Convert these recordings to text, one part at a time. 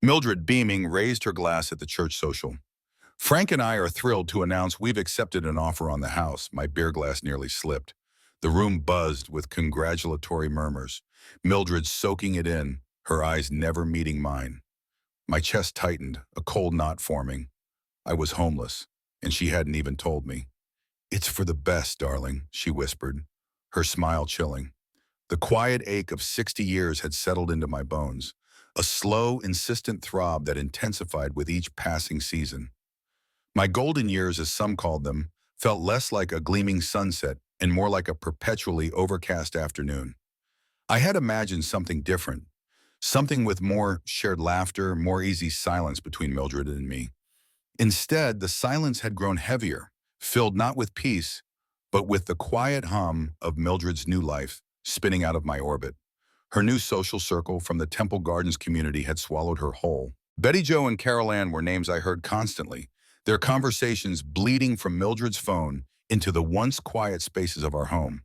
Mildred, beaming, raised her glass at the church social. Frank and I are thrilled to announce we've accepted an offer on the house. My beer glass nearly slipped. The room buzzed with congratulatory murmurs. Mildred soaking it in, her eyes never meeting mine. My chest tightened, a cold knot forming. I was homeless, and she hadn't even told me. "It's for the best, darling," she whispered, her smile chilling. The quiet ache of 60 years had settled into my bones, a slow, insistent throb that intensified with each passing season. My golden years, as some called them, felt less like a gleaming sunset and more like a perpetually overcast afternoon. I had imagined something different, something with more shared laughter, more easy silence between Mildred and me. Instead, the silence had grown heavier, filled not with peace, but with the quiet hum of Mildred's new life spinning out of my orbit. Her new social circle from the Temple Gardens community had swallowed her whole. Betty Jo and Carol Ann were names I heard constantly, their conversations bleeding from Mildred's phone into the once quiet spaces of our home.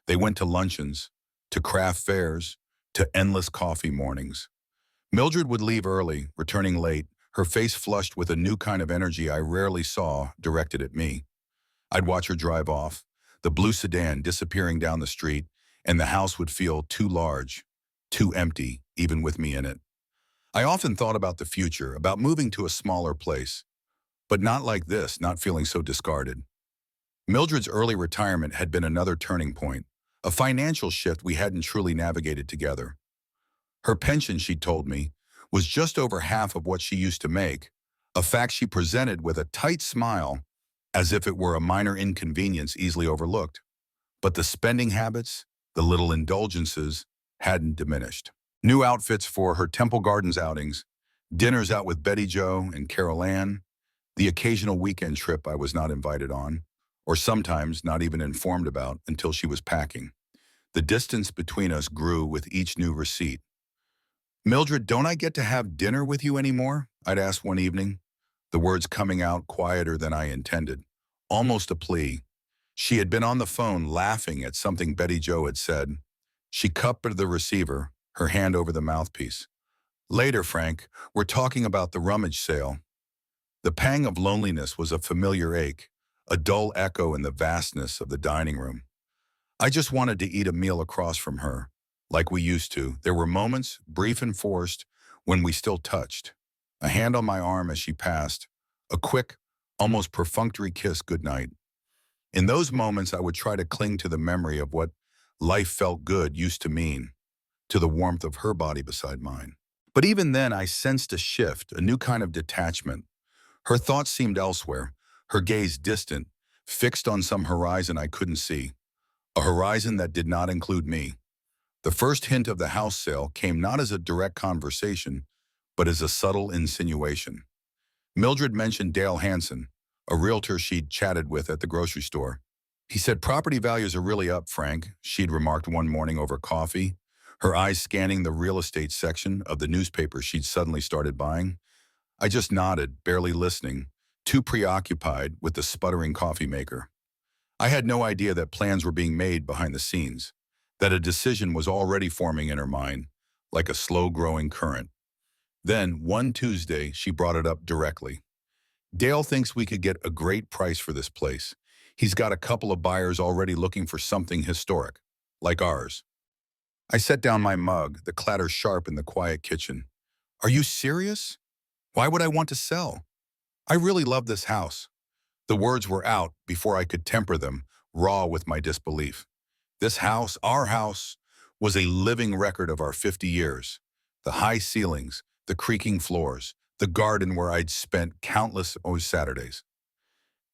They went to luncheons, to craft fairs, to endless coffee mornings. Mildred would leave early, returning late, her face flushed with a new kind of energy I rarely saw directed at me. I'd watch her drive off, the blue sedan disappearing down the street, and the house would feel too large, too empty, even with me in it. I often thought about the future, about moving to a smaller place, but not like this, not feeling so discarded. Mildred's early retirement had been another turning point, a financial shift we hadn't truly navigated together. Her pension, she told me, was just over half of what she used to make, a fact she presented with a tight smile as if it were a minor inconvenience easily overlooked. But the spending habits, the little indulgences, hadn't diminished. New outfits for her Temple Gardens outings, dinners out with Betty Jo and Carol Ann, the occasional weekend trip I was not invited on, or sometimes not even informed about until she was packing. The distance between us grew with each new receipt. "Mildred, don't I get to have dinner with you anymore?" I'd asked one evening, the words coming out quieter than I intended, almost a plea. She had been on the phone laughing at something Betty Jo had said. She cupped the receiver, her hand over the mouthpiece. "Later, Frank, we're talking about the rummage sale." The pang of loneliness was a familiar ache, a dull echo in the vastness of the dining room. I just wanted to eat a meal across from her, like we used to. There were moments, brief and forced, when we still touched. A hand on my arm as she passed, a quick, almost perfunctory kiss goodnight. In those moments, I would try to cling to the memory of what life felt good used to mean, to the warmth of her body beside mine. But even then, I sensed a shift, a new kind of detachment. Her thoughts seemed elsewhere, her gaze distant, fixed on some horizon I couldn't see, a horizon that did not include me. The first hint of the house sale came not as a direct conversation, but as a subtle insinuation. Mildred mentioned Dale Hansen, a realtor she'd chatted with at the grocery store. "He said property values are really up, Frank," she'd remarked one morning over coffee, her eyes scanning the real estate section of the newspaper she'd suddenly started buying. I just nodded, barely listening, too preoccupied with the sputtering coffee maker. I had no idea that plans were being made behind the scenes, that a decision was already forming in her mind, like a slow-growing current. Then, one Tuesday, she brought it up directly. "Dale thinks we could get a great price for this place. He's got a couple of buyers already looking for something historic, like ours." I set down my mug, the clatter sharp in the quiet kitchen. "Are you serious? Why would I want to sell? I really love this house." The words were out before I could temper them, raw with my disbelief. This house, our house, was a living record of our 50 years. The high ceilings, the creaking floors, the garden where I'd spent countless Saturdays.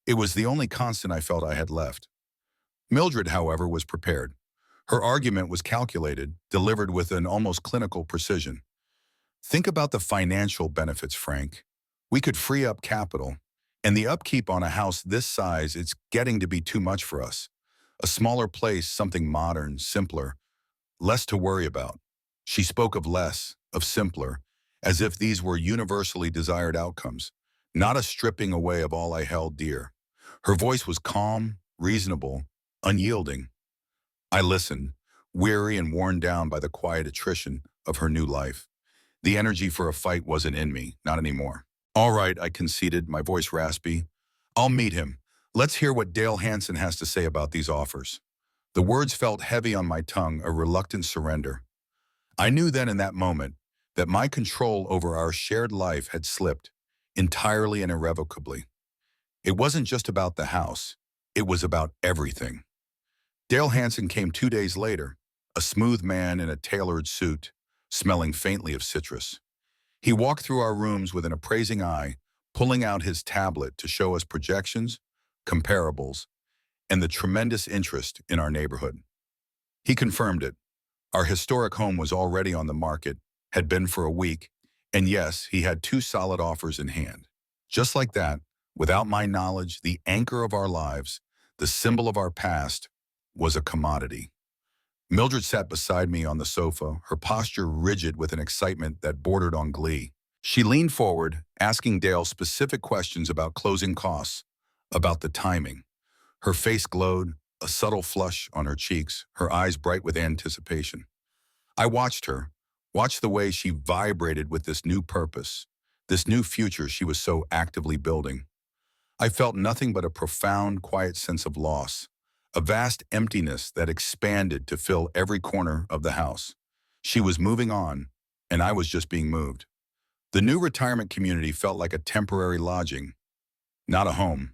It was the only constant I felt I had left. Mildred, however, was prepared. Her argument was calculated, delivered with an almost clinical precision. "Think about the financial benefits, Frank. We could free up capital, and the upkeep on a house this size, it's getting to be too much for us. A smaller place, something modern, simpler, less to worry about." She spoke of less, of simpler, as if these were universally desired outcomes, not a stripping away of all I held dear. Her voice was calm, reasonable, unyielding. I listened, weary and worn down by the quiet attrition of her new life. The energy for a fight wasn't in me, not anymore. All right, I conceded, my voice raspy. I'll meet him. Let's hear what Dale Hansen has to say about these offers. The words felt heavy on my tongue, a reluctant surrender. I knew then in that moment that my control over our shared life had slipped, entirely and irrevocably. It wasn't just about the house. It was about everything. Dale Hansen came 2 days later, a smooth man in a tailored suit, smelling faintly of citrus. He walked through our rooms with an appraising eye, pulling out his tablet to show us projections, comparables, and the tremendous interest in our neighborhood. He confirmed it. Our historic home was already on the market, had been for a week, and yes, he had 2 solid offers in hand. Just like that, without my knowledge, the anchor of our lives, the symbol of our past, was a commodity. Mildred sat beside me on the sofa, her posture rigid with an excitement that bordered on glee. She leaned forward, asking Dale specific questions about closing costs, about the timing. Her face glowed, a subtle flush on her cheeks, her eyes bright with anticipation. I watched her, watched the way she vibrated with this new purpose, this new future she was so actively building. I felt nothing but a profound, quiet sense of loss, a vast emptiness that expanded to fill every corner of the house. She was moving on, and I was just being moved. The new retirement community felt like a temporary lodging, not a home.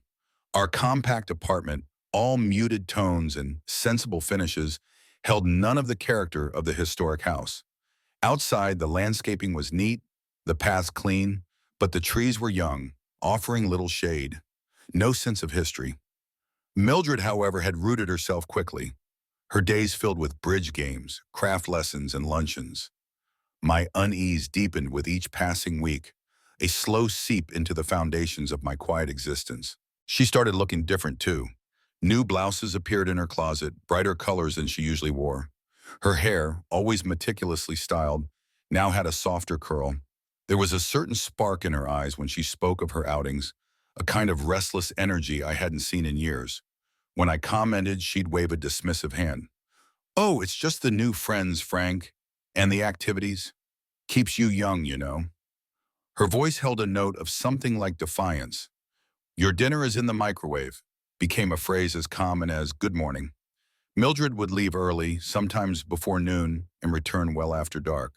Our compact apartment, all muted tones and sensible finishes, held none of the character of the historic house. Outside, the landscaping was neat, the paths clean, but the trees were young, offering little shade. No sense of history. Mildred, however, had rooted herself quickly, her days filled with bridge games, craft lessons, and luncheons. My unease deepened with each passing week, a slow seep into the foundations of my quiet existence. She started looking different, too. New blouses appeared in her closet, brighter colors than she usually wore. Her hair, always meticulously styled, now had a softer curl. There was a certain spark in her eyes when she spoke of her outings, a kind of restless energy I hadn't seen in years. When I commented, she'd wave a dismissive hand. "Oh, it's just the new friends, Frank. And the activities. Keeps you young, you know." Her voice held a note of something like defiance. "Your dinner is in the microwave," became a phrase as common as "good morning." Mildred would leave early, sometimes before noon, and return well after dark.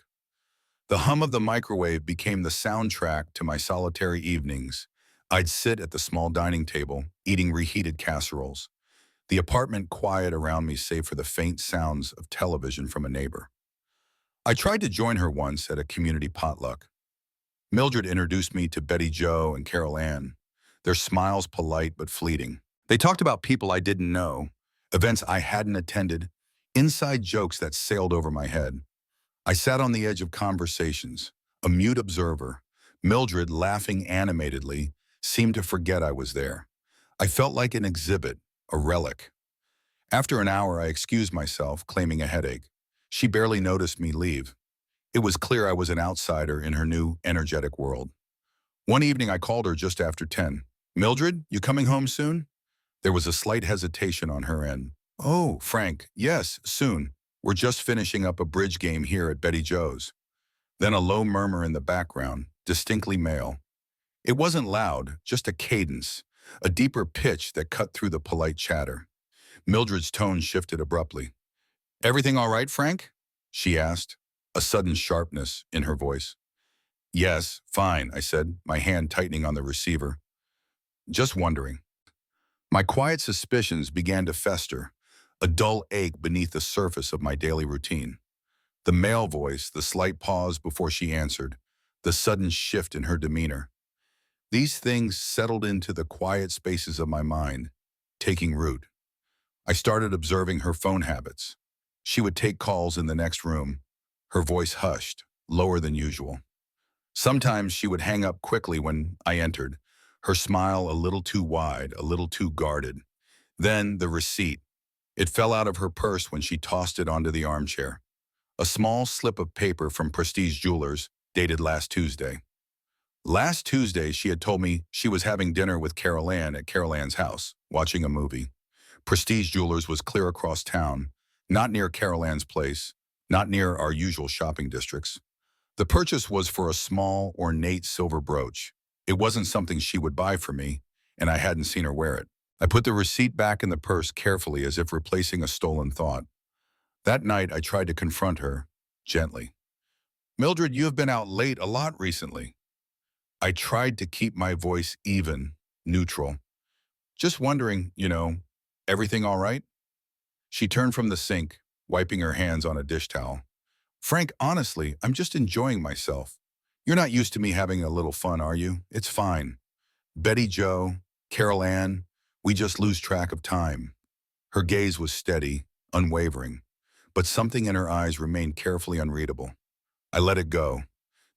The hum of the microwave became the soundtrack to my solitary evenings. I'd sit at the small dining table, eating reheated casseroles. The apartment quiet around me save for the faint sounds of television from a neighbor. I tried to join her once at a community potluck. Mildred introduced me to Betty Jo and Carol Ann, their smiles polite but fleeting. They talked about people I didn't know, events I hadn't attended, inside jokes that sailed over my head. I sat on the edge of conversations, a mute observer. Mildred, laughing animatedly, seemed to forget I was there. I felt like an exhibit, a relic. After an hour, I excused myself, claiming a headache. She barely noticed me leave. It was clear I was an outsider in her new, energetic world. One evening, I called her just after 10. "Mildred, you coming home soon?" There was a slight hesitation on her end. "Oh, Frank, yes, soon. We're just finishing up a bridge game here at Betty Jo's." Then a low murmur in the background, distinctly male. It wasn't loud, just a cadence, a deeper pitch that cut through the polite chatter. Mildred's tone shifted abruptly. "Everything all right, Frank?" she asked, a sudden sharpness in her voice. "Yes, fine," I said, my hand tightening on the receiver. "Just wondering." My quiet suspicions began to fester, a dull ache beneath the surface of my daily routine. The male voice, the slight pause before she answered, the sudden shift in her demeanor. These things settled into the quiet spaces of my mind, taking root. I started observing her phone habits. She would take calls in the next room, her voice hushed, lower than usual. Sometimes she would hang up quickly when I entered, her smile a little too wide, a little too guarded. Then the receipt. It fell out of her purse when she tossed it onto the armchair. A small slip of paper from Prestige Jewelers, dated last Tuesday. Last Tuesday, she had told me she was having dinner with Carol Ann at Carol Ann's house, watching a movie. Prestige Jewelers was clear across town, not near Carol Ann's place, not near our usual shopping districts. The purchase was for a small, ornate silver brooch. It wasn't something she would buy for me, and I hadn't seen her wear it. I put the receipt back in the purse carefully as if replacing a stolen thought. That night, I tried to confront her, gently. Mildred, you have been out late a lot recently. I tried to keep my voice even, neutral. Just wondering, everything all right? She turned from the sink, wiping her hands on a dish towel. Frank, honestly, I'm just enjoying myself. You're not used to me having a little fun, are you? It's fine. Betty Jo, Carol Ann, we just lose track of time. Her gaze was steady, unwavering, but something in her eyes remained carefully unreadable. I let it go.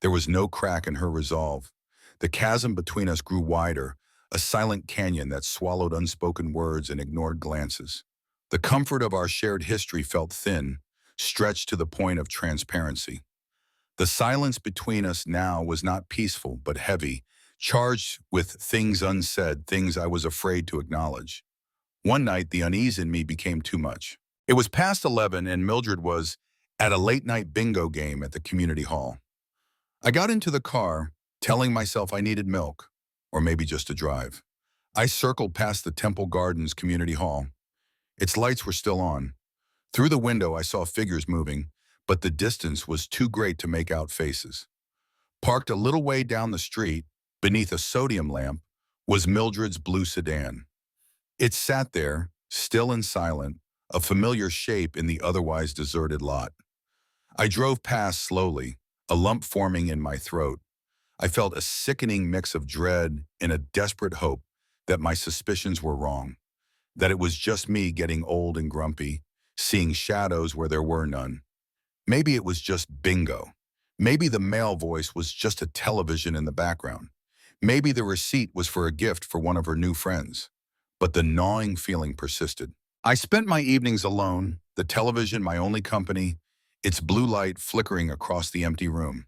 There was no crack in her resolve. The chasm between us grew wider, a silent canyon that swallowed unspoken words and ignored glances. The comfort of our shared history felt thin, stretched to the point of transparency. The silence between us now was not peaceful, but heavy, charged with things unsaid, things I was afraid to acknowledge. One night, the unease in me became too much. It was past 11 and Mildred was at a late-night bingo game at the community hall. I got into the car, telling myself I needed milk, or maybe just a drive. I circled past the Temple Gardens Community Hall. Its lights were still on. Through the window, I saw figures moving, but the distance was too great to make out faces. Parked a little way down the street, beneath a sodium lamp, was Mildred's blue sedan. It sat there, still and silent, a familiar shape in the otherwise deserted lot. I drove past slowly, a lump forming in my throat. I felt a sickening mix of dread and a desperate hope that my suspicions were wrong, that it was just me getting old and grumpy, seeing shadows where there were none. Maybe it was just bingo. Maybe the male voice was just a television in the background. Maybe the receipt was for a gift for one of her new friends. But the gnawing feeling persisted. I spent my evenings alone, the television my only company, its blue light flickering across the empty room.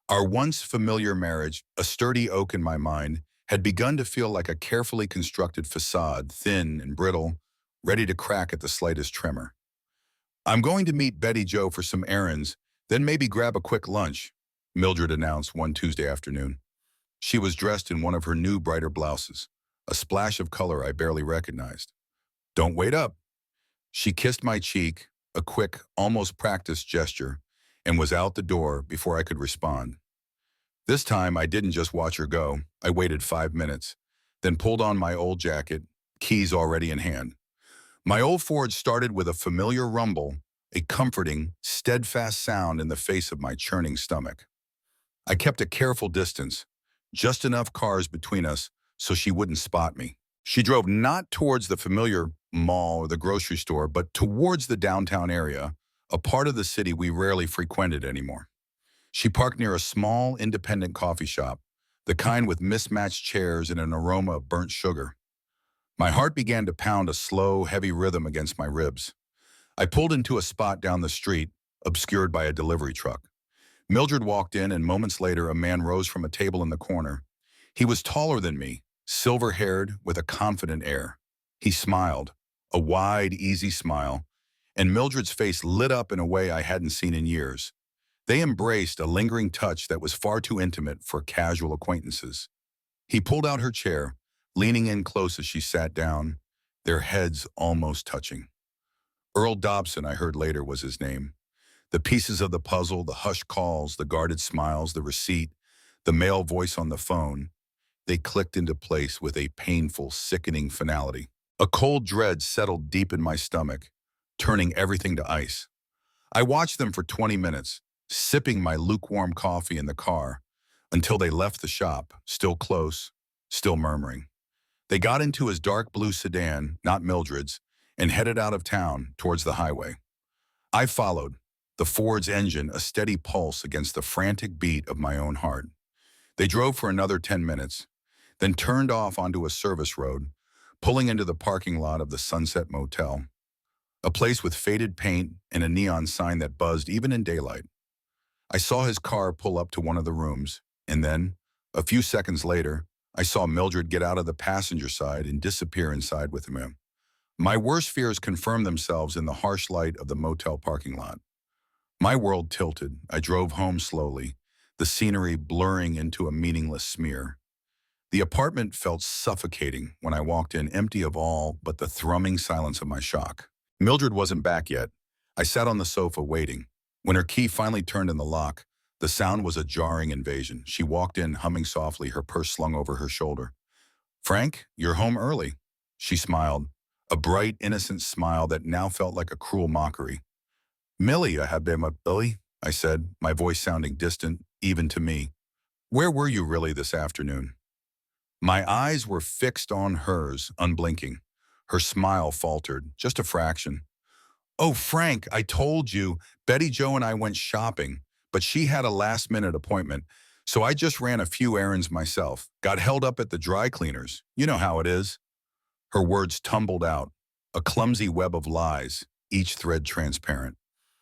Our once familiar marriage, a sturdy oak in my mind, had begun to feel like a carefully constructed facade, thin and brittle, ready to crack at the slightest tremor. I'm going to meet Betty Jo for some errands, then maybe grab a quick lunch, Mildred announced one Tuesday afternoon. She was dressed in one of her new brighter blouses, a splash of color I barely recognized. Don't wait up. She kissed my cheek, a quick, almost practiced gesture, and was out the door before I could respond. This time, I didn't just watch her go. I waited 5 minutes, then pulled on my old jacket, keys already in hand. My old Ford started with a familiar rumble, a comforting, steadfast sound in the face of my churning stomach. I kept a careful distance, just enough cars between us so she wouldn't spot me. She drove not towards the familiar mall or the grocery store, but towards the downtown area, a part of the city we rarely frequented anymore. She parked near a small, independent coffee shop, the kind with mismatched chairs and an aroma of burnt sugar. My heart began to pound a slow, heavy rhythm against my ribs. I pulled into a spot down the street, obscured by a delivery truck. Mildred walked in, and moments later, a man rose from a table in the corner. He was taller than me, silver-haired, with a confident air. He smiled, a wide, easy smile, and Mildred's face lit up in a way I hadn't seen in years. They embraced a lingering touch that was far too intimate for casual acquaintances. He pulled out her chair, leaning in close as she sat down, their heads almost touching. Earl Dobson, I heard later, was his name. The pieces of the puzzle, the hushed calls, the guarded smiles, the receipt, the male voice on the phone, they clicked into place with a painful, sickening finality. A cold dread settled deep in my stomach, turning everything to ice. I watched them for 20 minutes, sipping my lukewarm coffee in the car, until they left the shop, still close, still murmuring. They got into his dark blue sedan, not Mildred's, and headed out of town towards the highway. I followed, the Ford's engine a steady pulse against the frantic beat of my own heart. They drove for another 10 minutes, then turned off onto a service road, pulling into the parking lot of the Sunset Motel, a place with faded paint and a neon sign that buzzed even in daylight. I saw his car pull up to one of the rooms, and then, a few seconds later, I saw Mildred get out of the passenger side and disappear inside with him. My worst fears confirmed themselves in the harsh light of the motel parking lot. My world tilted. I drove home slowly, the scenery blurring into a meaningless smear. The apartment felt suffocating when I walked in, empty of all but the thrumming silence of my shock. Mildred wasn't back yet. I sat on the sofa waiting. When her key finally turned in the lock, the sound was a jarring invasion. She walked in, humming softly, her purse slung over her shoulder. "Frank, you're home early." She smiled, a bright, innocent smile that now felt like a cruel mockery. "Millie, I have been up early," I said, my voice sounding distant, even to me. "Where were you really this afternoon?" My eyes were fixed on hers, unblinking. Her smile faltered, just a fraction. "Oh, Frank, I told you, Betty Jo and I went shopping, but she had a last-minute appointment, so I just ran a few errands myself. Got held up at the dry cleaners. You know how it is." Her words tumbled out, a clumsy web of lies, each thread transparent.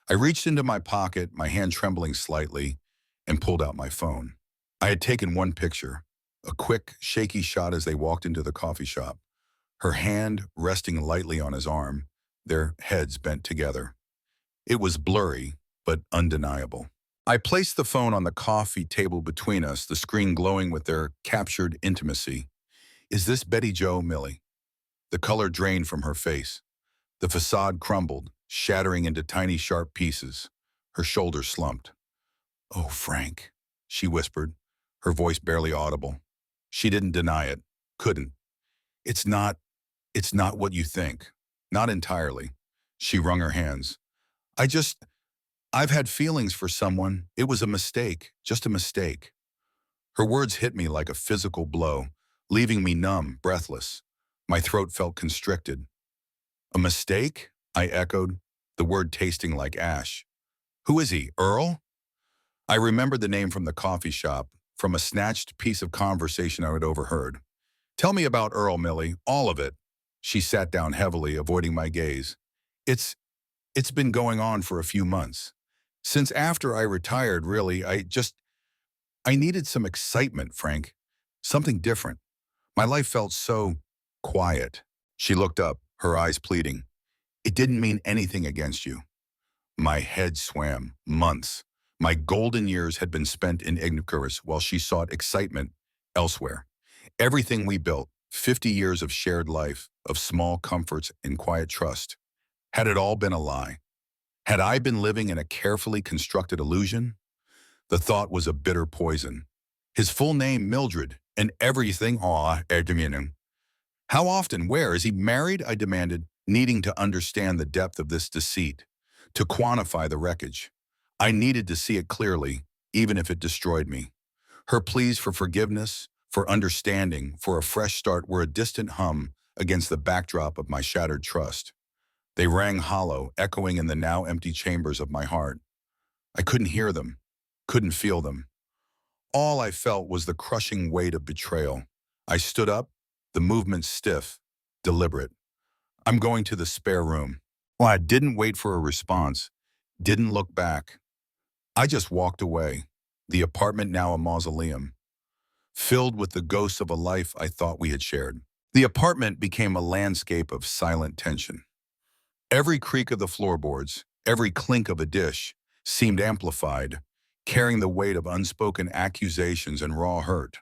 I reached into my pocket, my hand trembling slightly, and pulled out my phone. I had taken one picture, a quick, shaky shot as they walked into the coffee shop, her hand resting lightly on his arm, their heads bent together. It was blurry, but undeniable. I placed the phone on the coffee table between us, the screen glowing with their captured intimacy. "Is this Betty Jo, Millie?" The color drained from her face. The facade crumbled, shattering into tiny, sharp pieces. Her shoulders slumped. "Oh, Frank," she whispered, her voice barely audible. She didn't deny it, couldn't. It's not what you think. Not entirely." She wrung her hands. I just, I've had feelings for someone. It was a mistake, just a mistake." Her words hit me like a physical blow, leaving me numb, breathless. My throat felt constricted. "A mistake?" I echoed, the word tasting like ash. "Who is he, Earl?" I remembered the name from the coffee shop, from a snatched piece of conversation I had overheard. "Tell me about Earl, Millie, all of it." She sat down heavily, avoiding my gaze. It's it's been going on for a few months. Since after I retired, really, I needed some excitement, Frank. Something different. My life felt so quiet." She looked up, her eyes pleading. "It didn't mean anything against you." My head swam. Months. My golden years had been spent in ignorance while she sought excitement elsewhere. Everything we built, 50 years of shared life, of small comforts and quiet trust, had it all been a lie? Had I been living in a carefully constructed illusion? The thought was a bitter poison. His full name, Mildred, and everything, Edmund. "How often? Where? Is he married?" I demanded, needing to understand the depth of this deceit, to quantify the wreckage. I needed to see it clearly, even if it destroyed me. Her pleas for forgiveness, for understanding, for a fresh start were a distant hum against the backdrop of my shattered trust. They rang hollow, echoing in the now empty chambers of my heart. I couldn't hear them, couldn't feel them. All I felt was the crushing weight of betrayal. I stood up, the movement stiff, deliberate. "I'm going to the spare room." Well, I didn't wait for a response, didn't look back. I just walked away, the apartment now a mausoleum, filled with the ghosts of a life I thought we had shared. The apartment became a landscape of silent tension. Every creak of the floorboards, every clink of a dish, seemed amplified, carrying the weight of unspoken accusations and raw hurt.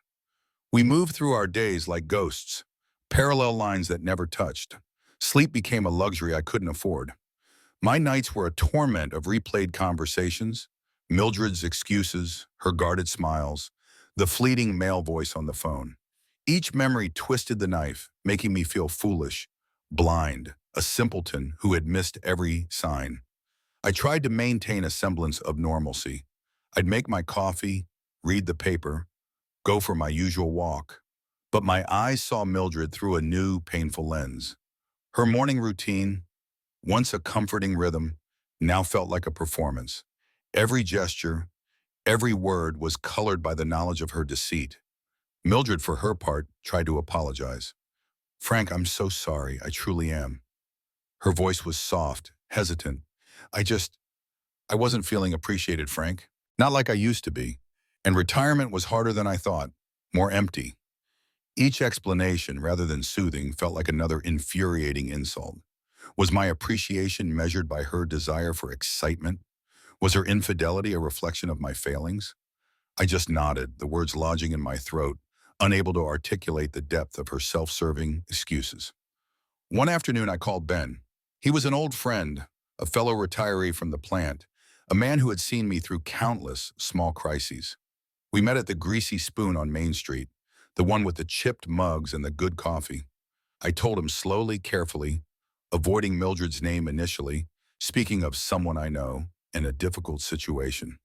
We moved through our days like ghosts, parallel lines that never touched. Sleep became a luxury I couldn't afford. My nights were a torment of replayed conversations, Mildred's excuses, her guarded smiles, the fleeting male voice on the phone. Each memory twisted the knife, making me feel foolish, blind, a simpleton who had missed every sign. I tried to maintain a semblance of normalcy. I'd make my coffee, read the paper, go for my usual walk. But my eyes saw Mildred through a new, painful lens. Her morning routine, once a comforting rhythm, now felt like a performance. Every gesture, every word was colored by the knowledge of her deceit. Mildred, for her part, tried to apologize. "Frank, I'm so sorry. I truly am." Her voice was soft, hesitant. I wasn't feeling appreciated, Frank. Not like I used to be. And retirement was harder than I thought, more empty. Each explanation, rather than soothing, felt like another infuriating insult. Was my appreciation measured by her desire for excitement? Was her infidelity a reflection of my failings? I just nodded, the words lodging in my throat, unable to articulate the depth of her self-serving excuses. One afternoon, I called Ben. He was an old friend, a fellow retiree from the plant, a man who had seen me through countless small crises. We met at the Greasy Spoon on Main Street, the one with the chipped mugs and the good coffee. I told him slowly, carefully, avoiding Mildred's name initially, speaking of someone I know in a difficult situation.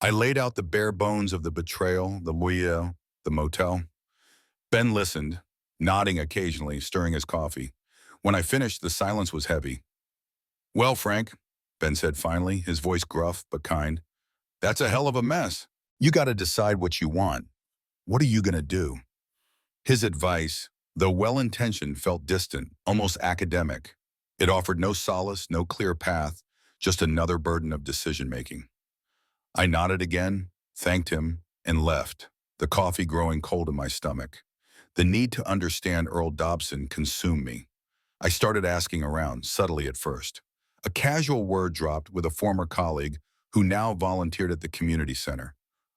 I laid out the bare bones of the betrayal, the loyal, the motel. Ben listened, nodding occasionally, stirring his coffee. When I finished, the silence was heavy. "Well, Frank," Ben said finally, his voice gruff but kind, "that's a hell of a mess. You got to decide what you want. What are you going to do?" His advice, though well-intentioned, felt distant, almost academic. It offered no solace, no clear path, just another burden of decision-making. I nodded again, thanked him, and left, the coffee growing cold in my stomach. The need to understand Earl Dobson consumed me. I started asking around, subtly at first. A casual word dropped with a former colleague who now volunteered at the community center.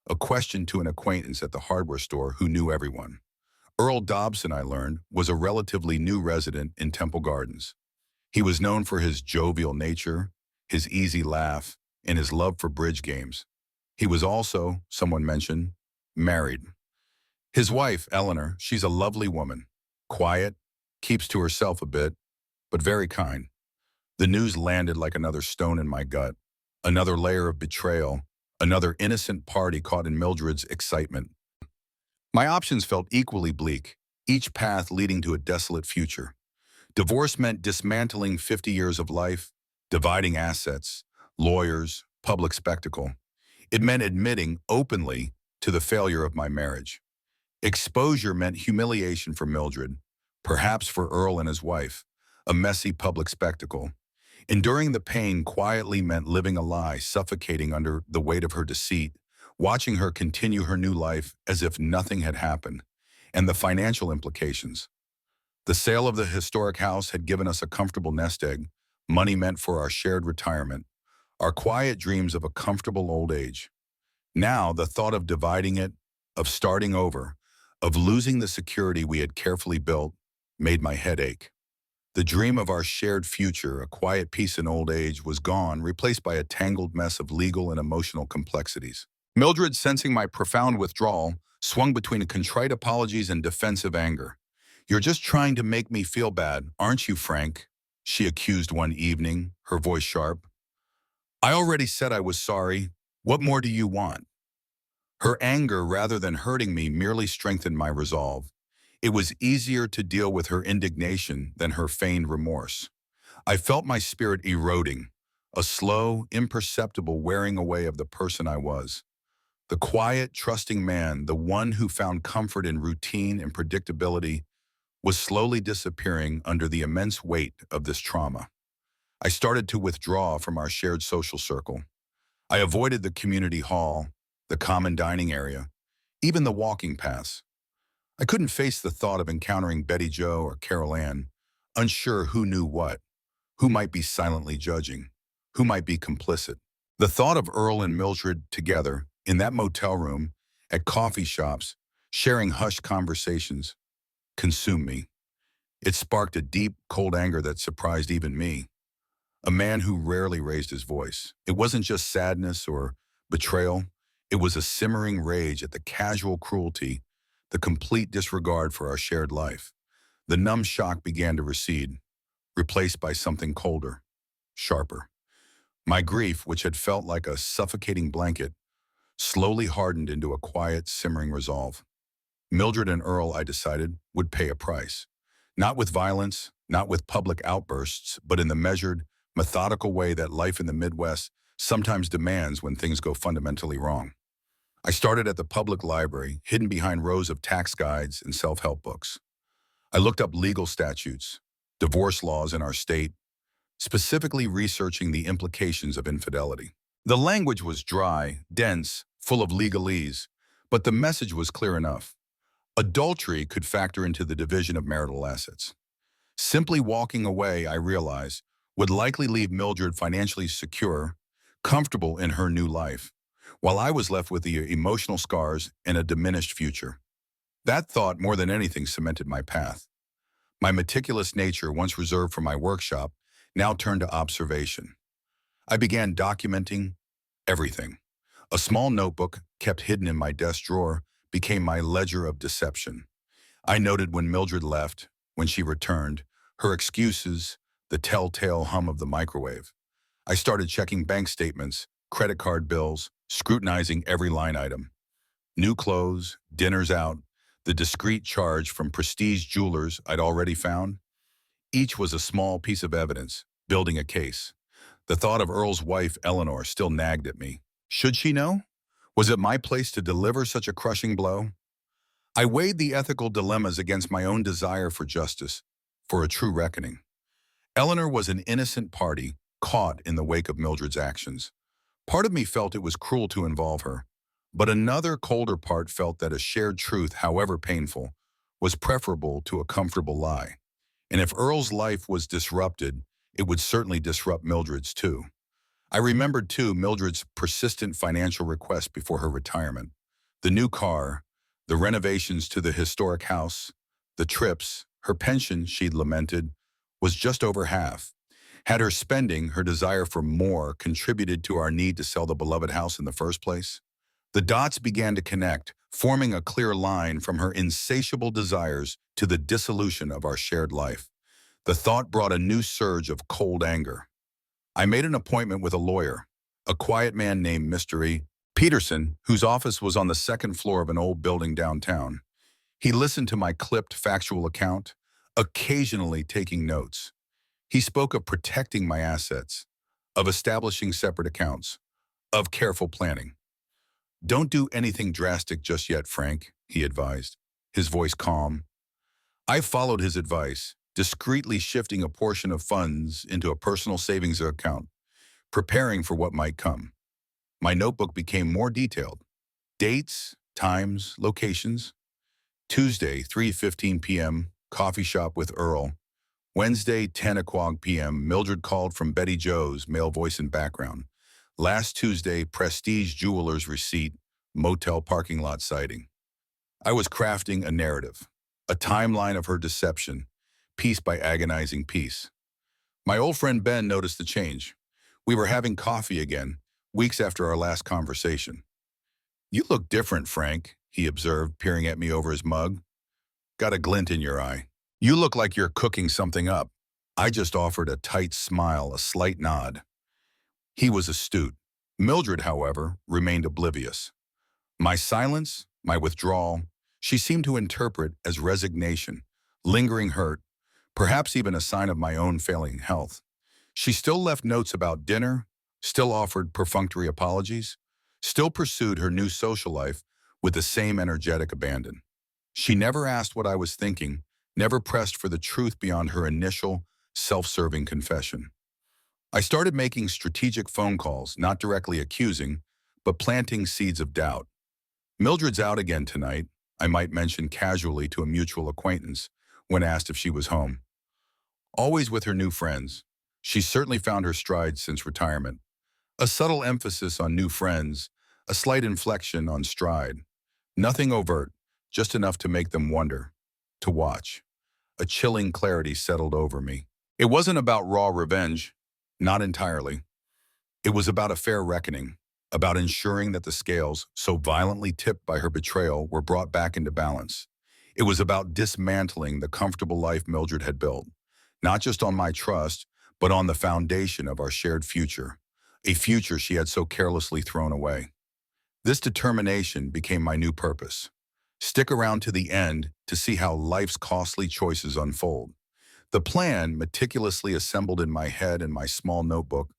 A question to an acquaintance at the hardware store who knew everyone. Earl Dobson, I learned, was a relatively new resident in Temple Gardens. He was known for his jovial nature, his easy laugh, and his love for bridge games. He was also, someone mentioned, married. His wife, Eleanor, she's a lovely woman, quiet, keeps to herself a bit, but very kind. The news landed like another stone in my gut, another layer of betrayal, another innocent party caught in Mildred's excitement. My options felt equally bleak, each path leading to a desolate future. Divorce meant dismantling 50 years of life, dividing assets, lawyers, public spectacle. It meant admitting openly to the failure of my marriage. Exposure meant humiliation for Mildred, perhaps for Earl and his wife, a messy public spectacle. Enduring the pain quietly meant living a lie, suffocating under the weight of her deceit, watching her continue her new life as if nothing had happened, and the financial implications. The sale of the historic house had given us a comfortable nest egg, money meant for our shared retirement, our quiet dreams of a comfortable old age. Now, the thought of dividing it, of starting over, of losing the security we had carefully built, made my head ache. The dream of our shared future, a quiet peace in old age, was gone, replaced by a tangled mess of legal and emotional complexities. Mildred, sensing my profound withdrawal, swung between contrite apologies and defensive anger. "You're just trying to make me feel bad, aren't you, Frank?" she accused one evening, her voice sharp. "I already said I was sorry. What more do you want?" Her anger, rather than hurting me, merely strengthened my resolve. It was easier to deal with her indignation than her feigned remorse. I felt my spirit eroding, a slow, imperceptible wearing away of the person I was. The quiet, trusting man, the one who found comfort in routine and predictability, was slowly disappearing under the immense weight of this trauma. I started to withdraw from our shared social circle. I avoided the community hall, the common dining area, even the walking paths. I couldn't face the thought of encountering Betty Jo or Carol Ann, unsure who knew what, who might be silently judging, who might be complicit. The thought of Earl and Mildred together, in that motel room, at coffee shops, sharing hushed conversations, consumed me. It sparked a deep, cold anger that surprised even me. A man who rarely raised his voice. It wasn't just sadness or betrayal. It was a simmering rage at the casual cruelty, the complete disregard for our shared life. The numb shock began to recede, replaced by something colder, sharper. My grief, which had felt like a suffocating blanket, slowly hardened into a quiet, simmering resolve. Mildred and Earl, I decided, would pay a price. Not with violence, not with public outbursts, but in the measured, methodical way that life in the Midwest sometimes demands when things go fundamentally wrong. I started at the public library, hidden behind rows of tax guides and self-help books. I looked up legal statutes, divorce laws in our state, specifically researching the implications of infidelity. The language was dry, dense, full of legalese, but the message was clear enough. Adultery could factor into the division of marital assets. Simply walking away, I realized, would likely leave Mildred financially secure, comfortable in her new life, while I was left with the emotional scars and a diminished future. That thought, more than anything, cemented my path. My meticulous nature, once reserved for my workshop, now turned to observation. I began documenting everything. A small notebook, kept hidden in my desk drawer, became my ledger of deception. I noted when Mildred left, when she returned, her excuses, the telltale hum of the microwave. I started checking bank statements, credit card bills, scrutinizing every line item. New clothes, dinners out, the discreet charge from prestige jewelers I'd already found. Each was a small piece of evidence, building a case. The thought of Earl's wife, Eleanor, still nagged at me. Should she know? Was it my place to deliver such a crushing blow? I weighed the ethical dilemmas against my own desire for justice, for a true reckoning. Eleanor was an innocent party, caught in the wake of Mildred's actions. Part of me felt it was cruel to involve her, but another colder part felt that a shared truth, however painful, was preferable to a comfortable lie. And if Earl's life was disrupted, it would certainly disrupt Mildred's too. I remembered too Mildred's persistent financial request before her retirement. The new car, the renovations to the historic house, the trips, her pension, she'd lamented, was just over half. Had her spending, her desire for more, contributed to our need to sell the beloved house in the first place? The dots began to connect, forming a clear line from her insatiable desires to the dissolution of our shared life. The thought brought a new surge of cold anger. I made an appointment with a lawyer, a quiet man named Mr. E. Peterson, whose office was on the second floor of an old building downtown. He listened to my clipped, factual account, occasionally taking notes. He spoke of protecting my assets, of establishing separate accounts, of careful planning. Don't do anything drastic just yet, Frank, he advised, his voice calm. I followed his advice, discreetly shifting a portion of funds into a personal savings account, preparing for what might come. My notebook became more detailed. Dates, times, locations. Tuesday, 3:15 p.m., coffee shop with Earl. Wednesday, 10 o'clock p.m., Mildred called from Betty Joe's, male voice and background. Last Tuesday, prestige jeweler's receipt, motel parking lot sighting. I was crafting a narrative, a timeline of her deception, piece by agonizing piece. My old friend Ben noticed the change. We were having coffee again, weeks after our last conversation. You look different, Frank, he observed, peering at me over his mug. Got a glint in your eye. You look like you're cooking something up. I just offered a tight smile, a slight nod. He was astute. Mildred, however, remained oblivious. My silence, my withdrawal, she seemed to interpret as resignation, lingering hurt, perhaps even a sign of my own failing health. She still left notes about dinner, still offered perfunctory apologies, still pursued her new social life with the same energetic abandon. She never asked what I was thinking, never pressed for the truth beyond her initial, self-serving confession. I started making strategic phone calls, not directly accusing, but planting seeds of doubt. Mildred's out again tonight, I might mention casually to a mutual acquaintance when asked if she was home. Always with her new friends. She's certainly found her stride since retirement. A subtle emphasis on new friends, a slight inflection on stride. Nothing overt, just enough to make them wonder, to watch. A chilling clarity settled over me. It wasn't about raw revenge, not entirely. It was about a fair reckoning, about ensuring that the scales, so violently tipped by her betrayal, were brought back into balance. It was about dismantling the comfortable life Mildred had built, not just on my trust, but on the foundation of our shared future, a future she had so carelessly thrown away. This determination became my new purpose. Stick around to the end to see how life's costly choices unfold. The plan, meticulously assembled in my head and my small notebook,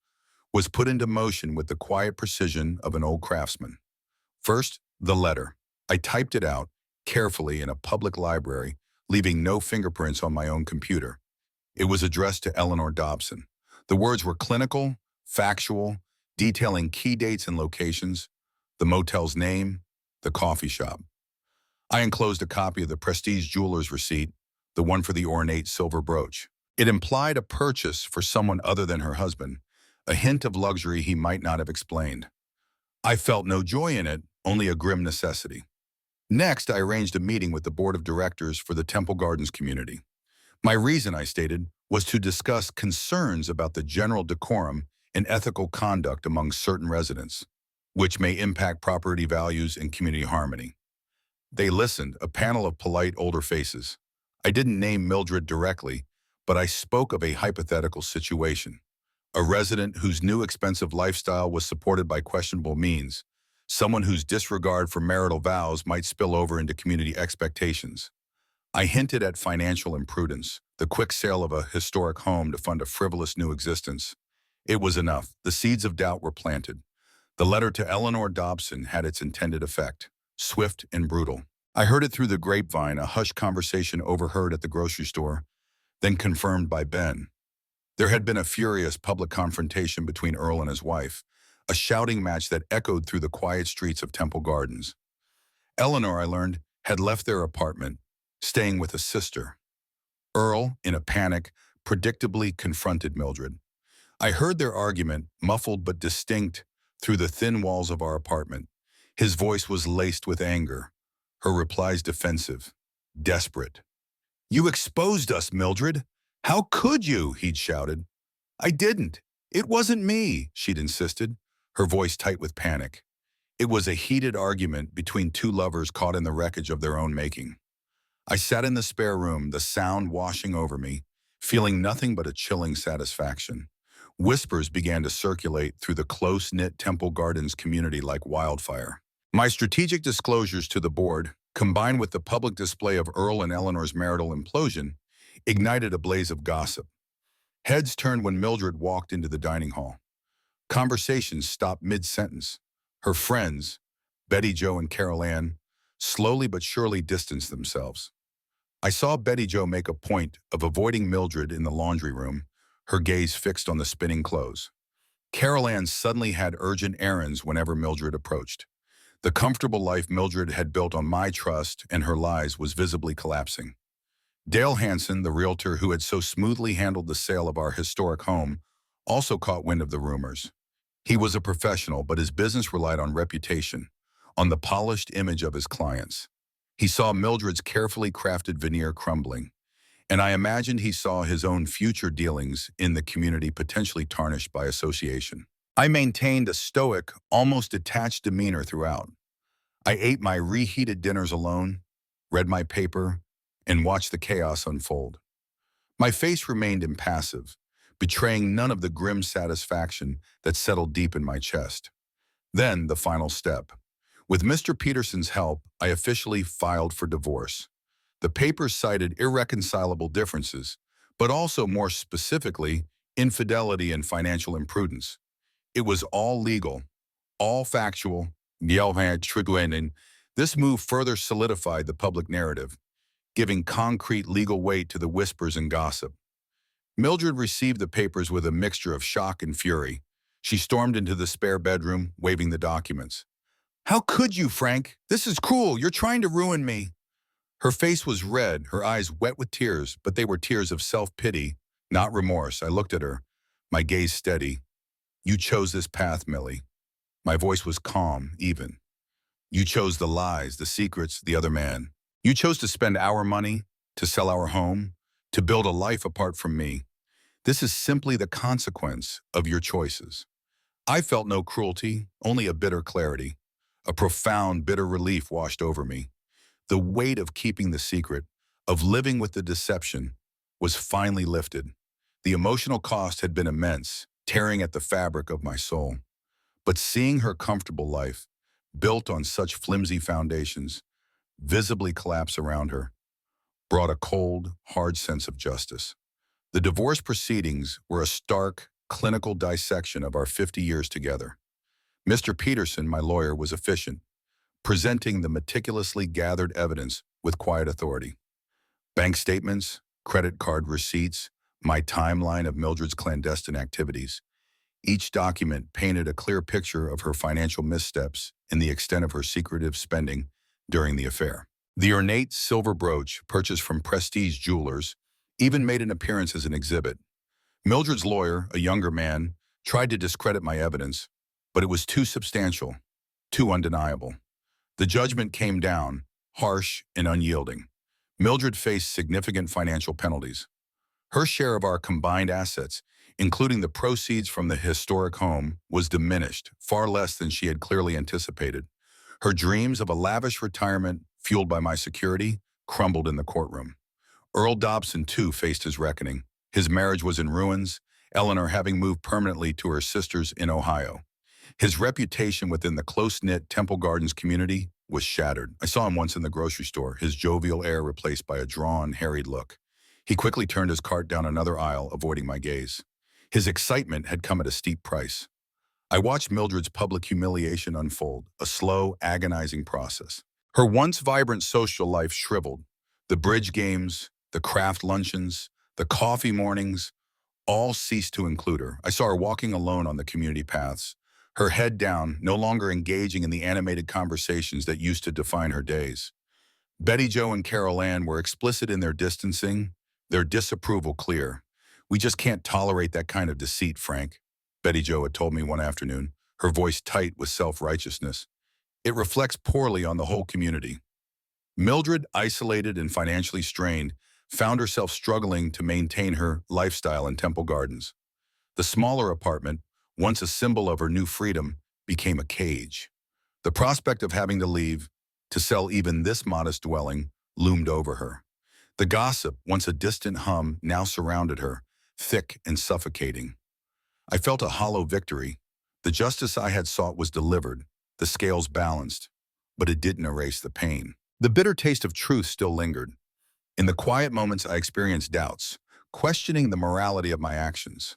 was put into motion with the quiet precision of an old craftsman. First, the letter. I typed it out, carefully in a public library, leaving no fingerprints on my own computer. It was addressed to Eleanor Dobson. The words were clinical, factual, detailing key dates and locations, the motel's name, the coffee shop. I enclosed a copy of the prestige jeweler's receipt, the one for the ornate silver brooch. It implied a purchase for someone other than her husband, a hint of luxury he might not have explained. I felt no joy in it, only a grim necessity. Next, I arranged a meeting with the board of directors for the Temple Gardens community. My reason, I stated, was to discuss concerns about the general decorum and ethical conduct among certain residents, which may impact property values and community harmony. They listened, a panel of polite older faces. I didn't name Mildred directly, but I spoke of a hypothetical situation. A resident whose new expensive lifestyle was supported by questionable means, someone whose disregard for marital vows might spill over into community expectations. I hinted at financial imprudence, the quick sale of a historic home to fund a frivolous new existence. It was enough. The seeds of doubt were planted. The letter to Eleanor Dobson had its intended effect, swift and brutal. I heard it through the grapevine, a hushed conversation overheard at the grocery store, then confirmed by Ben. There had been a furious public confrontation between Earl and his wife, a shouting match that echoed through the quiet streets of Temple Gardens. Eleanor, I learned, had left their apartment, staying with a sister. Earl, in a panic, predictably confronted Mildred. I heard their argument, muffled but distinct, through the thin walls of our apartment. His voice was laced with anger, her replies defensive, desperate. "You exposed us, Mildred. How could you?" he'd shouted. "I didn't. It wasn't me," she'd insisted, her voice tight with panic. It was a heated argument between two lovers caught in the wreckage of their own making. I sat in the spare room, the sound washing over me, feeling nothing but a chilling satisfaction. Whispers began to circulate through the close-knit Temple Gardens community like wildfire. My strategic disclosures to the board, combined with the public display of Earl and Eleanor's marital implosion, ignited a blaze of gossip. Heads turned when Mildred walked into the dining hall. Conversations stopped mid-sentence. Her friends, Betty Jo and Carol Ann, slowly but surely distanced themselves. I saw Betty Jo make a point of avoiding Mildred in the laundry room, her gaze fixed on the spinning clothes. Carol Ann suddenly had urgent errands whenever Mildred approached. The comfortable life Mildred had built on my trust and her lies was visibly collapsing. Dale Hansen, the realtor who had so smoothly handled the sale of our historic home, also caught wind of the rumors. He was a professional, but his business relied on reputation, on the polished image of his clients. He saw Mildred's carefully crafted veneer crumbling, and I imagined he saw his own future dealings in the community potentially tarnished by association. I maintained a stoic, almost detached demeanor throughout. I ate my reheated dinners alone, read my paper, and watched the chaos unfold. My face remained impassive, betraying none of the grim satisfaction that settled deep in my chest. Then, the final step. With Mr. Peterson's help, I officially filed for divorce. The papers cited irreconcilable differences, but also more specifically, infidelity and financial imprudence. It was all legal, all factual, and this move further solidified the public narrative, giving concrete legal weight to the whispers and gossip. Mildred received the papers with a mixture of shock and fury. She stormed into the spare bedroom, waving the documents. "How could you, Frank? This is cruel. You're trying to ruin me." Her face was red, her eyes wet with tears, but they were tears of self-pity, not remorse. I looked at her, my gaze steady. "You chose this path, Millie." My voice was calm, even. "You chose the lies, the secrets, the other man. You chose to spend our money, to sell our home, to build a life apart from me. This is simply the consequence of your choices." I felt no cruelty, only a bitter clarity. A profound, bitter relief washed over me. The weight of keeping the secret, of living with the deception, was finally lifted. The emotional cost had been immense, tearing at the fabric of my soul. But seeing her comfortable life, built on such flimsy foundations, visibly collapse around her, brought a cold, hard sense of justice. The divorce proceedings were a stark, clinical dissection of our 50 years together. Mr. Peterson, my lawyer, was efficient, presenting the meticulously gathered evidence with quiet authority. Bank statements, credit card receipts, my timeline of Mildred's clandestine activities. Each document painted a clear picture of her financial missteps and the extent of her secretive spending during the affair. The ornate silver brooch, purchased from prestige jewelers, even made an appearance as an exhibit. Mildred's lawyer, a younger man, tried to discredit my evidence, but it was too substantial, too undeniable. The judgment came down, harsh and unyielding. Mildred faced significant financial penalties. Her share of our combined assets, including the proceeds from the historic home, was diminished, far less than she had clearly anticipated. Her dreams of a lavish retirement, fueled by my security, crumbled in the courtroom. Earl Dobson, too, faced his reckoning. His marriage was in ruins, Eleanor having moved permanently to her sister's in Ohio. His reputation within the close-knit Temple Gardens community was shattered. I saw him once in the grocery store, his jovial air replaced by a drawn, harried look. He quickly turned his cart down another aisle, avoiding my gaze. His excitement had come at a steep price. I watched Mildred's public humiliation unfold, a slow, agonizing process. Her once vibrant social life shriveled. The bridge games, the craft luncheons, the coffee mornings, all ceased to include her. I saw her walking alone on the community paths, her head down, no longer engaging in the animated conversations that used to define her days. Betty Jo and Carol Ann were explicit in their distancing, their disapproval clear. "We just can't tolerate that kind of deceit, Frank," Betty Jo had told me one afternoon, her voice tight with self-righteousness. "It reflects poorly on the whole community." Mildred, isolated and financially strained, found herself struggling to maintain her lifestyle in Temple Gardens. The smaller apartment, once a symbol of her new freedom, became a cage. The prospect of having to leave, to sell even this modest dwelling, loomed over her. The gossip, once a distant hum, now surrounded her, thick and suffocating. I felt a hollow victory. The justice I had sought was delivered, the scales balanced, but it didn't erase the pain. The bitter taste of truth still lingered. In the quiet moments, I experienced doubts, questioning the morality of my actions.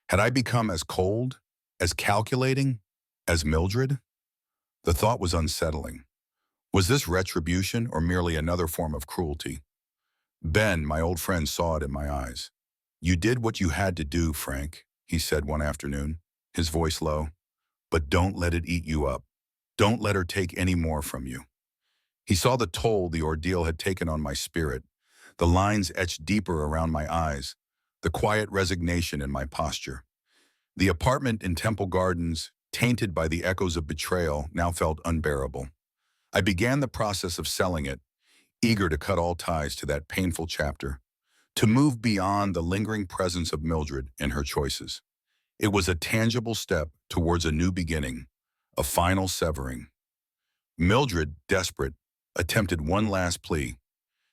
Had I become as cold, as calculating, as Mildred? The thought was unsettling. Was this retribution or merely another form of cruelty? Ben, my old friend, saw it in my eyes. "You did what you had to do, Frank," he said one afternoon, his voice low. "But don't let it eat you up. Don't let her take any more from you." He saw the toll the ordeal had taken on my spirit, the lines etched deeper around my eyes, the quiet resignation in my posture. The apartment in Temple Gardens, tainted by the echoes of betrayal, now felt unbearable. I began the process of selling it, eager to cut all ties to that painful chapter, to move beyond the lingering presence of Mildred and her choices. It was a tangible step towards a new beginning, a final severing. Mildred, desperate, attempted one last plea.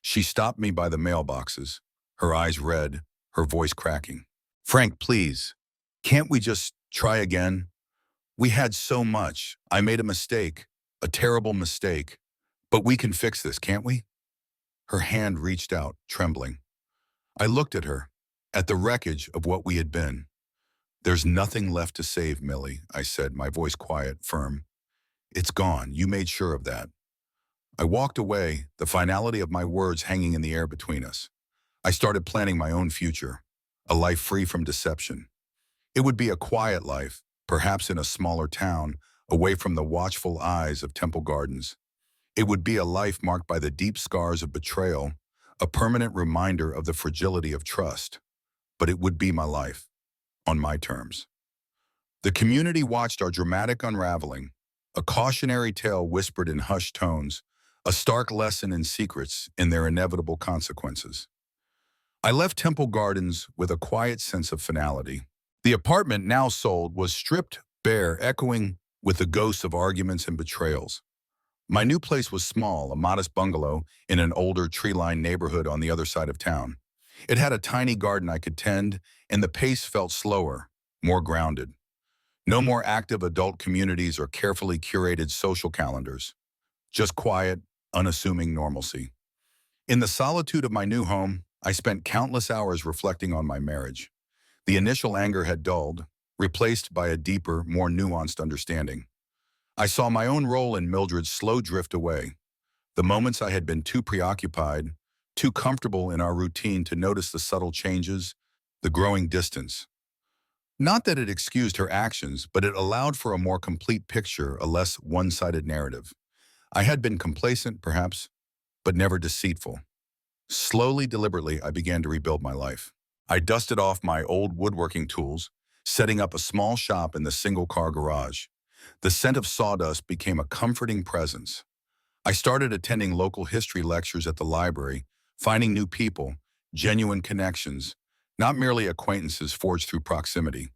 She stopped me by the mailboxes, her eyes red, her voice cracking. "Frank, please, can't we just try again? We had so much. I made a mistake, a terrible mistake. But we can fix this, can't we?" Her hand reached out, trembling. I looked at her, at the wreckage of what we had been. "There's nothing left to save, Millie," I said, my voice quiet, firm. "It's gone. You made sure of that." I walked away, the finality of my words hanging in the air between us. I started planning my own future, a life free from deception. It would be a quiet life, perhaps in a smaller town, away from the watchful eyes of Temple Gardens. It would be a life marked by the deep scars of betrayal, a permanent reminder of the fragility of trust. But it would be my life, on my terms. The community watched our dramatic unraveling, a cautionary tale whispered in hushed tones, a stark lesson in secrets in their inevitable consequences. I left Temple Gardens with a quiet sense of finality. The apartment, now sold, was stripped bare, echoing with the ghosts of arguments and betrayals. My new place was small, a modest bungalow in an older tree-lined neighborhood on the other side of town. It had a tiny garden I could tend, and the pace felt slower, more grounded. No more active adult communities or carefully curated social calendars. Just quiet, unassuming normalcy. In the solitude of my new home, I spent countless hours reflecting on my marriage. The initial anger had dulled, replaced by a deeper, more nuanced understanding. I saw my own role in Mildred's slow drift away. The moments I had been too preoccupied, too comfortable in our routine to notice the subtle changes, the growing distance. Not that it excused her actions, but it allowed for a more complete picture, a less one-sided narrative. I had been complacent, perhaps, but never deceitful. Slowly, deliberately, I began to rebuild my life. I dusted off my old woodworking tools, setting up a small shop in the single-car garage. The scent of sawdust became a comforting presence. I started attending local history lectures at the library, finding new people, genuine connections, not merely acquaintances forged through proximity.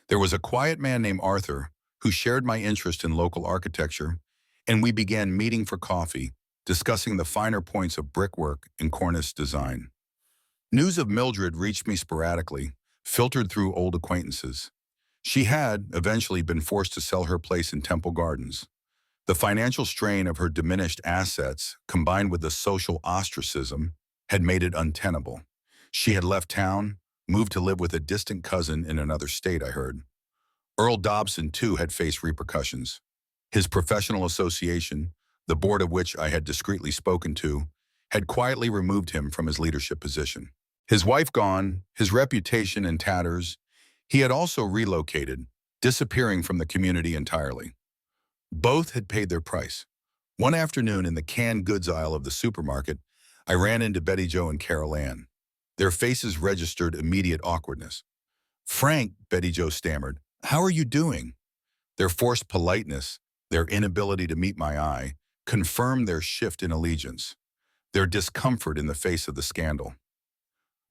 There was a quiet man named Arthur who shared my interest in local architecture, and we began meeting for coffee, discussing the finer points of brickwork and cornice design. News of Mildred reached me sporadically, filtered through old acquaintances. She had, eventually, been forced to sell her place in Temple Gardens. The financial strain of her diminished assets, combined with the social ostracism, had made it untenable. She had left town, moved to live with a distant cousin in another state, I heard. Earl Dobson, too, had faced repercussions. His professional association, the board of which I had discreetly spoken to, had quietly removed him from his leadership position. His wife gone, his reputation in tatters, he had also relocated, disappearing from the community entirely. Both had paid their price. One afternoon in the canned goods aisle of the supermarket, I ran into Betty Jo and Carol Ann. Their faces registered immediate awkwardness. "Frank," Betty Jo stammered, "how are you doing?" Their forced politeness, their inability to meet my eye, confirmed their shift in allegiance, their discomfort in the face of the scandal.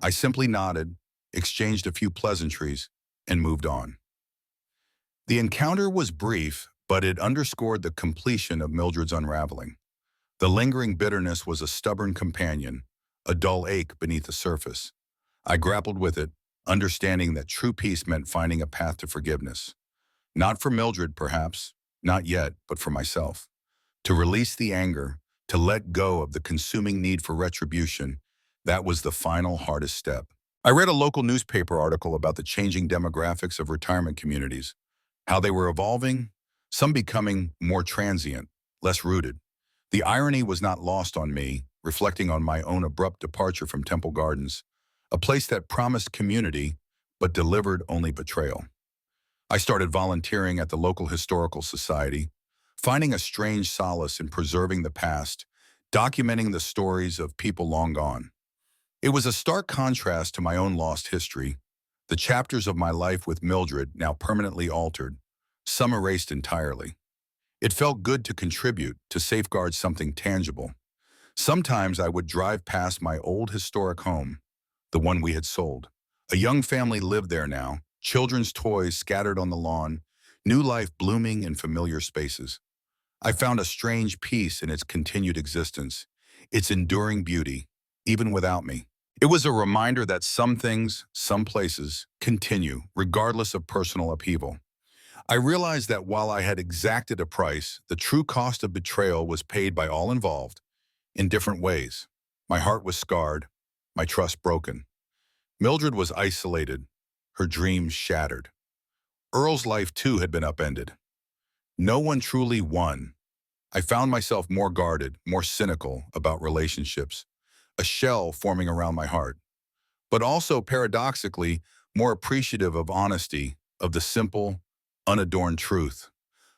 I simply nodded, exchanged a few pleasantries, and moved on. The encounter was brief, but it underscored the completion of Mildred's unraveling. The lingering bitterness was a stubborn companion, a dull ache beneath the surface. I grappled with it, understanding that true peace meant finding a path to forgiveness. Not for Mildred, perhaps, not yet, but for myself. To release the anger, to let go of the consuming need for retribution, that was the final hardest step. I read a local newspaper article about the changing demographics of retirement communities, how they were evolving, some becoming more transient, less rooted. The irony was not lost on me, reflecting on my own abrupt departure from Temple Gardens, a place that promised community but delivered only betrayal. I started volunteering at the local historical society, finding a strange solace in preserving the past, documenting the stories of people long gone. It was a stark contrast to my own lost history, the chapters of my life with Mildred now permanently altered, some erased entirely. It felt good to contribute, to safeguard something tangible. Sometimes I would drive past my old historic home, the one we had sold. A young family lived there now, children's toys scattered on the lawn, new life blooming in familiar spaces. I found a strange peace in its continued existence, its enduring beauty, even without me. It was a reminder that some things, some places, continue, regardless of personal upheaval. I realized that while I had exacted a price, the true cost of betrayal was paid by all involved, in different ways. My heart was scarred, my trust broken. Mildred was isolated, her dreams shattered. Earl's life too had been upended. No one truly won. I found myself more guarded, more cynical about relationships, a shell forming around my heart, but also, paradoxically, more appreciative of honesty, of the simple, unadorned truth.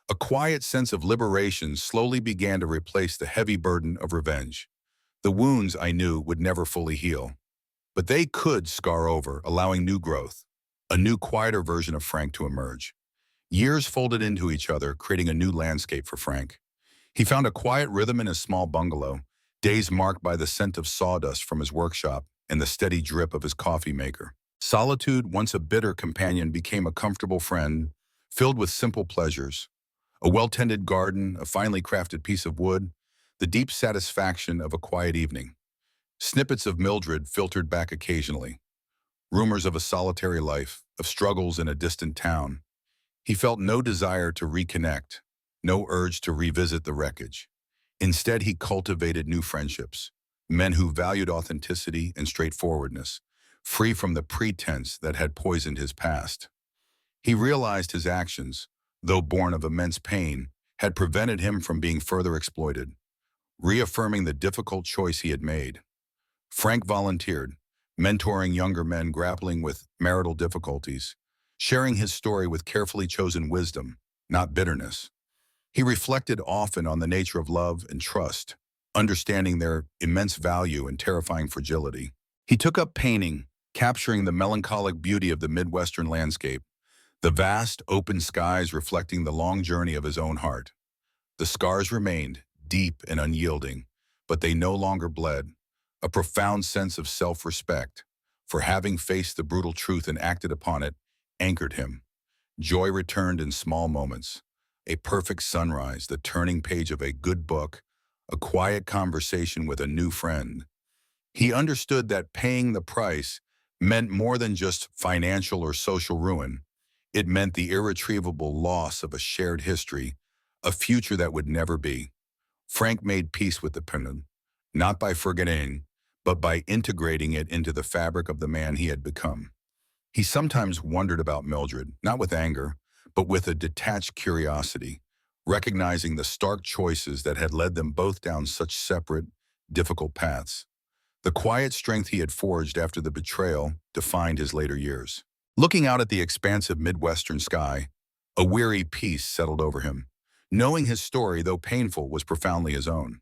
A quiet sense of liberation slowly began to replace the heavy burden of revenge. The wounds, I knew, would never fully heal, but they could scar over, allowing new growth, a new, quieter version of Frank to emerge. Years folded into each other, creating a new landscape for Frank. He found a quiet rhythm in his small bungalow, days marked by the scent of sawdust from his workshop and the steady drip of his coffee maker. Solitude, once a bitter companion, became a comfortable friend, filled with simple pleasures. A well-tended garden, a finely crafted piece of wood, the deep satisfaction of a quiet evening. Snippets of Mildred filtered back occasionally. Rumors of a solitary life, of struggles in a distant town. He felt no desire to reconnect, no urge to revisit the wreckage. Instead, he cultivated new friendships, men who valued authenticity and straightforwardness, free from the pretense that had poisoned his past. He realized his actions, though born of immense pain, had prevented him from being further exploited, reaffirming the difficult choice he had made. Frank volunteered, mentoring younger men grappling with marital difficulties, sharing his story with carefully chosen wisdom, not bitterness. He reflected often on the nature of love and trust, understanding their immense value and terrifying fragility. He took up painting, capturing the melancholic beauty of the Midwestern landscape, The vast, open skies reflecting the long journey of his own heart. The scars remained, deep and unyielding, but they no longer bled. A profound sense of self-respect, for having faced the brutal truth and acted upon it, anchored him. Joy returned in small moments. A perfect sunrise, the turning page of a good book, a quiet conversation with a new friend. He understood that paying the price meant more than just financial or social ruin. It meant the irretrievable loss of a shared history, a future that would never be. Frank made peace with the pendant, not by forgetting, but by integrating it into the fabric of the man he had become. He sometimes wondered about Mildred, not with anger, but with a detached curiosity, recognizing the stark choices that had led them both down such separate, difficult paths. The quiet strength he had forged after the betrayal defined his later years. Looking out at the expansive Midwestern sky, a weary peace settled over him, knowing his story, though painful, was profoundly his own.